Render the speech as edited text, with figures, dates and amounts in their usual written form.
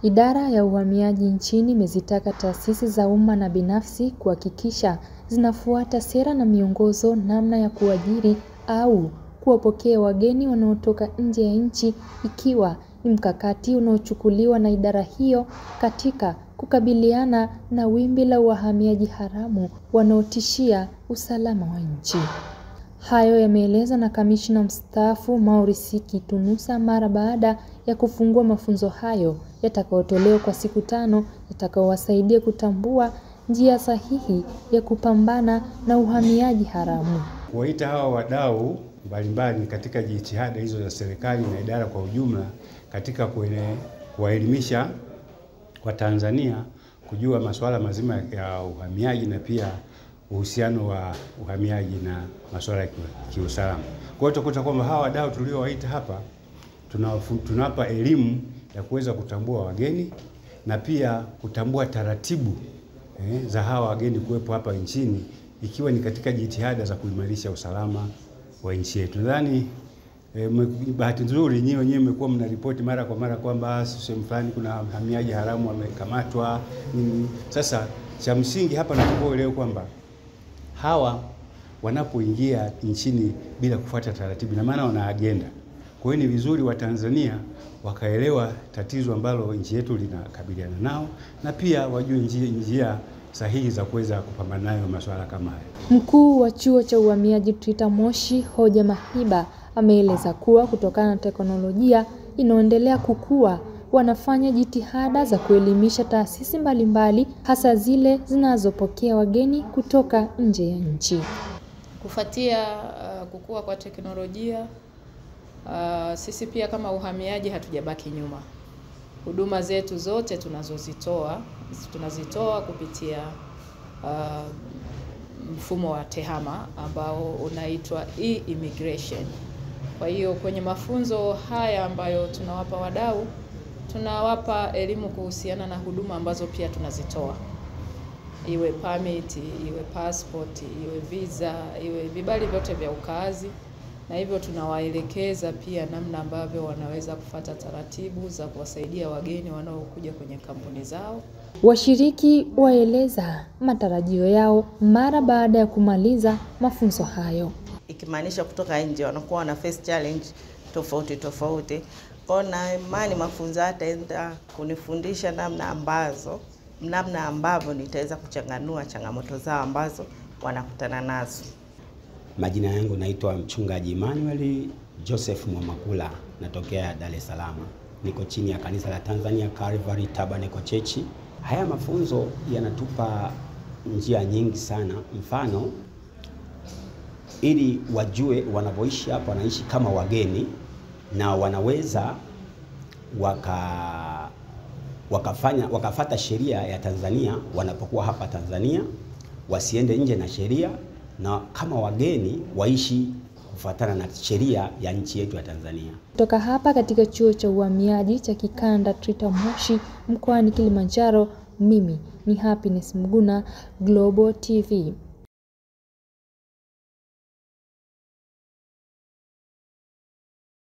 Idara ya uhamiaji nchini imezitaka taasisi za umma na binafsi kuhakikisha zinafuata sera na miongozo namna ya kuajiri au kuwapokea wageni wanaotoka nje ya nchi, ikiwa ni mkakati unaochukuliwa na idara hiyo katika kukabiliana na wimbi la wahamiaji haramu wanaotishia usalama wa nchi. Hayo yameelezwa na kamishna mstaafu Maurice Kitunusa mara baada ya kufungua mafunzo hayo yatakayotolewa kwa siku 5 yatakayowasaidia kutambua njia sahihi ya kupambana na uhamiaji haramu. Kuwaita hawa wadau mbalimbali katika jitihada hizo za serikali na idara kwa ujumla katika kuwaelimisha wa Tanzania kujua masuala mazima ya uhamiaji na pia uhusiano wa uhamiaji na masuala ya kiusalama. Kwa hiyo tutakuta kwamba hawa wadau tuliowaita hapa tunawapa elimu ya kuweza kutambua wageni na pia kutambua taratibu za hawa wageni kuwepo hapa nchini, ikiwa ni katika jitihada za kuimarisha usalama wa nchi yetu. Nadhani bahati nzuri nyinyi wenyewe mmekuwa mnaripoti mara kwa mara kwamba sehemu fulani kuna wahamiaji haramu wamekamatwa. Sasa cha msingi hapa nataka leo kwamba hawa wanapoingia nchini bila kufuata taratibu na maana wana agenda. Kwa hiyo ni vizuri wa Tanzania wakaelewa tatizo ambalo nchi yetu linakabiliana nao na pia wajue njia sahihi za kuweza kupambana nayo masuala kama haya. Mkuu wa chuo cha uhamiaji TRITA Moshi, Hoja Mahiba, ameeleza kuwa kutokana na teknolojia inayoendelea kukua, wanafanya jitihada za kuelimisha taasisi mbalimbali hasa zile zinazopokea wageni kutoka nje ya nchi. Kufuatia kukua kwa teknolojia, sisi pia kama uhamiaji hatujabaki nyuma. Huduma zetu zote tunazitoa kupitia mfumo wa TEHAMA ambao unaitwa e-immigration. Kwa hiyo kwenye mafunzo haya ambayo tunawapa wadau, tunawapa elimu kuhusiana na huduma ambazo pia tunazitoa. Iwe permit, iwe passport, iwe visa, iwe vibali vyote vya ukaazi. Na hivyo tunawaelekeza pia namna ambavyo wanaweza kufuata taratibu za kuwasaidia wageni wanaokuja kwenye kampuni zao. Washiriki waeleza matarajio yao mara baada ya kumaliza mafunzo hayo. Ikimaanisha kutoka nje wanakuwa na face challenge tofauti. Kwa na imani mafunzo yataenda kunifundisha namna ambavyo nitaweza kuchanganua changamoto zao ambazo wanakutana nazo. Majina yangu naitwa Mchungaji Emmanuel Joseph Mwamakula, natokea Dar es Salaam. Niko chini ya kanisa la Tanzania Calvary Tabernacle Church. Haya mafunzo yanatupa njia nyingi sana. Mfano, ili wajue wanavyoishi hapa, wanaishi kama wageni na wanaweza wakafata sheria ya Tanzania wanapokuwa hapa Tanzania, wasiende nje na sheria, na kama wageni waishi kufuatana na sheria ya nchi yetu ya Tanzania. Kutoka hapa katika chuo cha uhamiaji cha kikanda TRITA Moshi mkoani Kilimanjaro, mimi ni Happiness Mguna, Global TV.